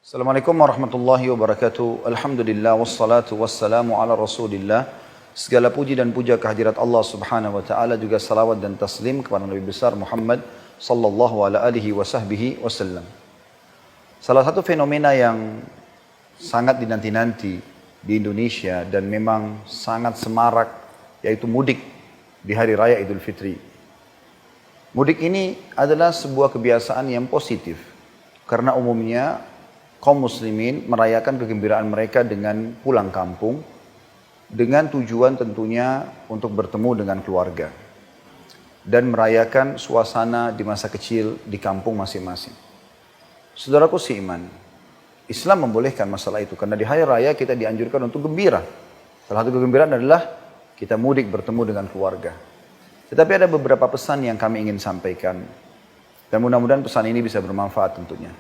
Assalamualaikum warahmatullahi wabarakatuh. Alhamdulillah wassalatu wassalamu ala Rasulillah. Segala puji dan puja kehadirat Allah Subhanahu wa taala, juga salawat dan taslim kepada Nabi besar Muhammad sallallahu alaihi wasallam. Salah satu fenomena yang sangat dinanti-nanti di Indonesia dan memang sangat semarak yaitu mudik di hari raya Idul Fitri. Mudik ini adalah sebuah kebiasaan yang positif karena umumnya kaum muslimin merayakan kegembiraan mereka dengan pulang kampung dengan tujuan tentunya untuk bertemu dengan keluarga dan merayakan suasana di masa kecil di kampung masing-masing. Saudaraku seiman, Islam membolehkan masalah itu karena di hari raya kita dianjurkan untuk gembira. Salah satu kegembiraan adalah kita mudik bertemu dengan keluarga. Tetapi ada beberapa pesan yang kami ingin sampaikan dan mudah-mudahan pesan ini bisa bermanfaat tentunya.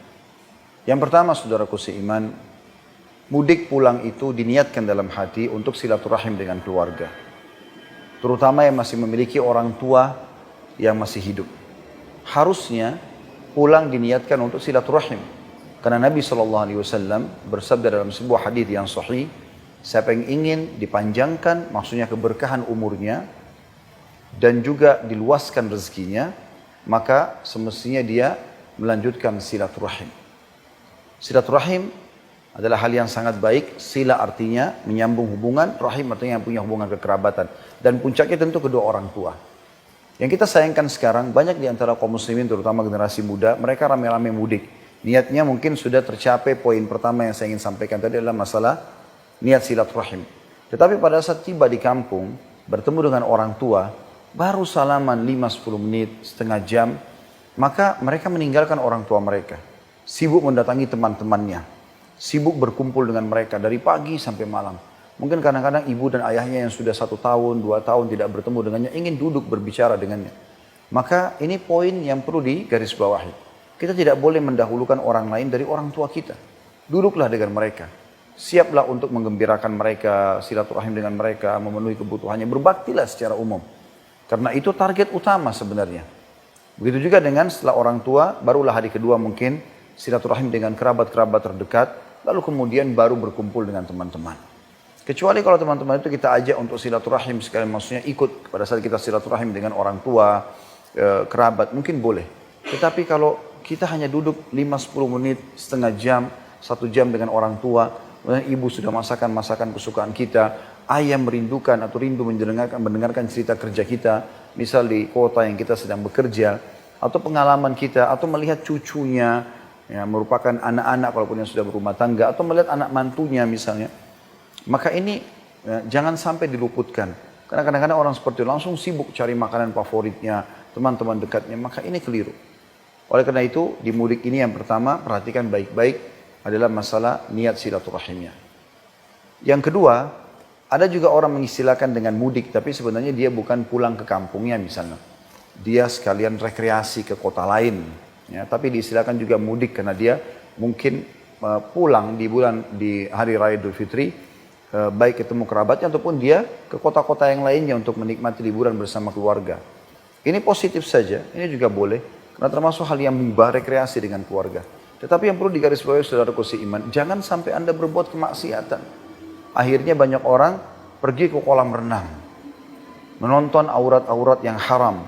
Yang pertama, saudaraku seiman, mudik pulang itu diniatkan dalam hati untuk silaturahim dengan keluarga. Terutama yang masih memiliki orang tua yang masih hidup. Harusnya pulang diniatkan untuk silaturahim. Karena Nabi SAW bersabda dalam sebuah hadis yang sahih, siapa yang ingin dipanjangkan, maksudnya keberkahan umurnya, dan juga diluaskan rezekinya, maka semestinya dia melanjutkan silaturahim. Silaturahim adalah hal yang sangat baik. Sila artinya menyambung hubungan, rahim artinya yang punya hubungan kekerabatan. Dan puncaknya tentu kedua orang tua. Yang kita sayangkan sekarang, banyak di antara kaum muslimin, terutama generasi muda, mereka rame-rame mudik. Niatnya mungkin sudah tercapai. Poin pertama yang saya ingin sampaikan tadi adalah masalah niat silaturahim. Tetapi pada saat tiba di kampung, bertemu dengan orang tua, baru salaman 5-10 menit, setengah jam, maka mereka meninggalkan orang tua mereka. Sibuk mendatangi teman-temannya, sibuk berkumpul dengan mereka dari pagi sampai malam. Mungkin kadang-kadang ibu dan ayahnya yang sudah 1 tahun, 2 tahun tidak bertemu dengannya, ingin duduk berbicara dengannya. Maka ini poin yang perlu digarisbawahi. Kita tidak boleh mendahulukan orang lain dari orang tua kita. Duduklah dengan mereka. Siaplah untuk menggembirakan mereka, silaturahim dengan mereka, memenuhi kebutuhannya. Berbaktilah secara umum. Karena itu target utama sebenarnya. Begitu juga dengan setelah orang tua, barulah hari kedua mungkin silaturahim dengan kerabat-kerabat terdekat, lalu kemudian baru berkumpul dengan teman-teman. Kecuali kalau teman-teman itu kita ajak untuk silaturahim sekalian, maksudnya ikut pada saat kita silaturahim dengan orang tua, kerabat, mungkin boleh. Tetapi kalau kita hanya duduk 5-10 menit, setengah jam, 1 jam dengan orang tua, kemudian ibu sudah masakan kesukaan kita, ayah merindukan atau rindu mendengarkan cerita kerja kita, misal di kota yang kita sedang bekerja, atau pengalaman kita, atau melihat cucunya, ya, merupakan anak-anak walaupun yang sudah berumah tangga, atau melihat anak mantunya misalnya, maka ini ya, jangan sampai diluputkan. Karena kadang-kadang orang seperti itu langsung sibuk cari makanan favoritnya, teman-teman dekatnya, maka ini keliru. Oleh karena itu, di mudik ini yang pertama, perhatikan baik-baik adalah masalah niat silaturahimnya. Yang kedua, ada juga orang mengistilahkan dengan mudik, tapi sebenarnya dia bukan pulang ke kampungnya misalnya. Dia sekalian rekreasi ke kota lain. Ya, tapi diistilahkan juga mudik karena dia mungkin pulang di hari raya Idul Fitri, baik ketemu kerabatnya ataupun dia ke kota-kota yang lainnya untuk menikmati liburan bersama keluarga. Ini positif saja, ini juga boleh karena termasuk hal yang mubah, rekreasi dengan keluarga. Tetapi yang perlu digarisbawahi saudaraku seiman, jangan sampai Anda berbuat kemaksiatan. Akhirnya banyak orang pergi ke kolam renang, menonton aurat-aurat yang haram,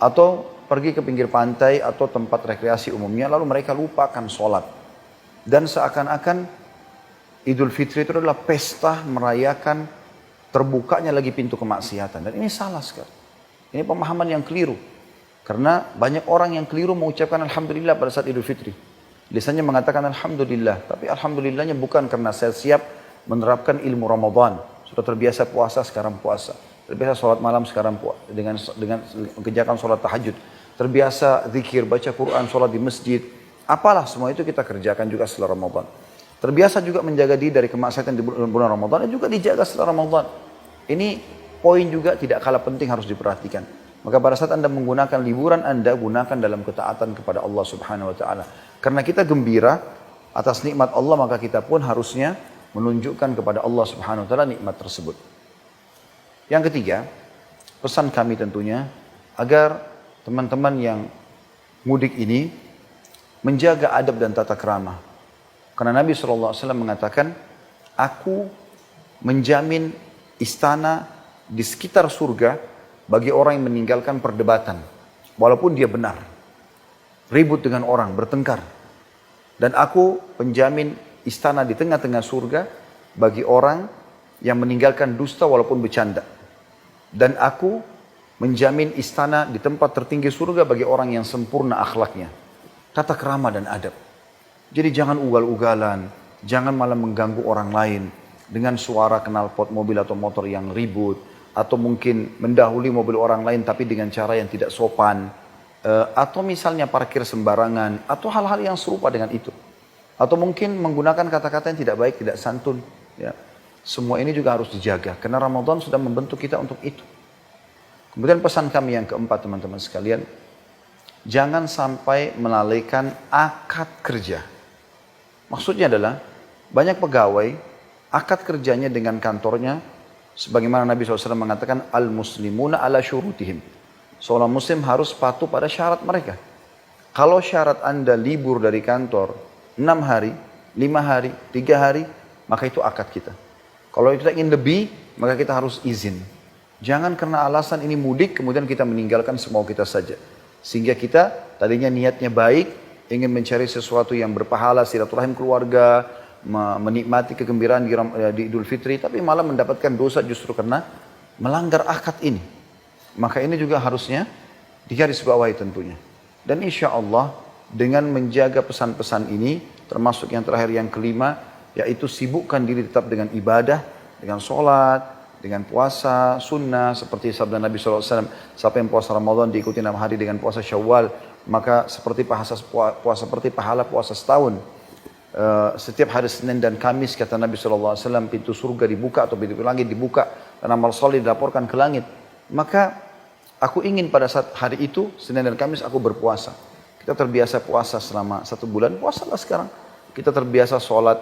atau pergi ke pinggir pantai atau tempat rekreasi umumnya, lalu mereka lupakan sholat. Dan seakan-akan Idul Fitri itu adalah pesta merayakan terbukanya lagi pintu kemaksiatan. Dan ini salah sekali. Ini pemahaman yang keliru. Karena banyak orang yang keliru mengucapkan Alhamdulillah pada saat Idul Fitri. Lisannya mengatakan Alhamdulillah. Tapi Alhamdulillahnya bukan karena saya siap menerapkan ilmu Ramadan. Sudah terbiasa puasa, sekarang puasa. Terbiasa sholat malam, sekarang dengan mengerjakan sholat tahajud. Terbiasa zikir, baca Quran, sholat di masjid. Apalah semua itu kita kerjakan juga setelah Ramadan. Terbiasa juga menjaga diri dari kemaksiatan di bulan Ramadan dan juga dijaga setelah Ramadan. Ini poin juga tidak kalah penting harus diperhatikan. Maka pada saat Anda menggunakan liburan Anda, gunakan dalam ketaatan kepada Allah Subhanahu wa taala. Karena kita gembira atas nikmat Allah, maka kita pun harusnya menunjukkan kepada Allah Subhanahu wa taala nikmat tersebut. Yang ketiga, pesan kami tentunya agar teman-teman yang mudik ini menjaga adab dan tata krama. Karena Nabi SAW mengatakan, aku menjamin istana di sekitar surga bagi orang yang meninggalkan perdebatan. Walaupun dia benar. Ribut dengan orang, bertengkar. Dan aku penjamin istana di tengah-tengah surga bagi orang yang meninggalkan dusta walaupun bercanda. Dan aku menjamin istana di tempat tertinggi surga bagi orang yang sempurna akhlaknya. Tata krama dan adab. Jadi jangan ugal-ugalan, jangan malah mengganggu orang lain dengan suara knalpot mobil atau motor yang ribut, atau mungkin mendahului mobil orang lain tapi dengan cara yang tidak sopan, atau misalnya parkir sembarangan, atau hal-hal yang serupa dengan itu. Atau mungkin menggunakan kata-kata yang tidak baik, tidak santun. Ya. Semua ini juga harus dijaga, karena Ramadan sudah membentuk kita untuk itu. Kemudian pesan kami yang keempat teman-teman sekalian, jangan sampai melalaikan akad kerja. Maksudnya adalah, banyak pegawai, akad kerjanya dengan kantornya, sebagaimana Nabi SAW mengatakan, al-muslimuna ala syurutihim. Seorang muslim harus patuh pada syarat mereka. Kalau syarat Anda libur dari kantor 6 hari, 5 hari, 3 hari, maka itu akad kita. Kalau kita ingin lebih, maka kita harus izin. Jangan karena alasan ini mudik, kemudian kita meninggalkan semau kita saja. Sehingga kita tadinya niatnya baik, ingin mencari sesuatu yang berpahala, silaturahim keluarga, menikmati kegembiraan di Idul Fitri, tapi malah mendapatkan dosa justru karena melanggar akad ini. Maka ini juga harusnya digarisbawahi tentunya. Dan insya Allah dengan menjaga pesan-pesan ini, termasuk yang terakhir yang kelima, yaitu sibukkan diri tetap dengan ibadah, dengan sholat, dengan puasa sunnah, seperti sabda Nabi SAW, siapa yang puasa Ramadan diikuti 6 hari dengan puasa Syawal, maka seperti pahala puasa setahun. Setiap hari Senin dan Kamis, kata Nabi SAW, pintu surga dibuka atau pintu langit dibuka, dan amal soleh dilaporkan ke langit. Maka aku ingin pada saat hari itu, Senin dan Kamis, aku berpuasa. Kita terbiasa puasa selama 1 bulan, puasalah sekarang. Kita terbiasa sholat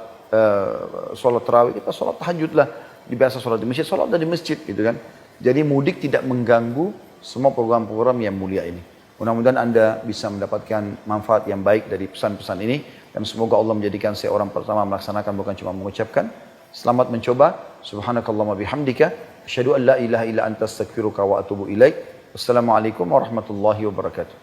tarawih, kita sholat tahajud lah. Biasa sholat di masjid, sholat di masjid gitu kan. Jadi mudik tidak mengganggu semua program-program yang mulia ini. Mudah-mudahan Anda bisa mendapatkan manfaat yang baik dari pesan-pesan ini. Dan semoga Allah menjadikan saya orang pertama melaksanakan, bukan cuma mengucapkan. Selamat mencoba. Subhanakallahumma bihamdika. Asyhadu an la ilaha illa anta astaghfiruka wa atubu ilaik. Wassalamualaikum warahmatullahi wabarakatuh.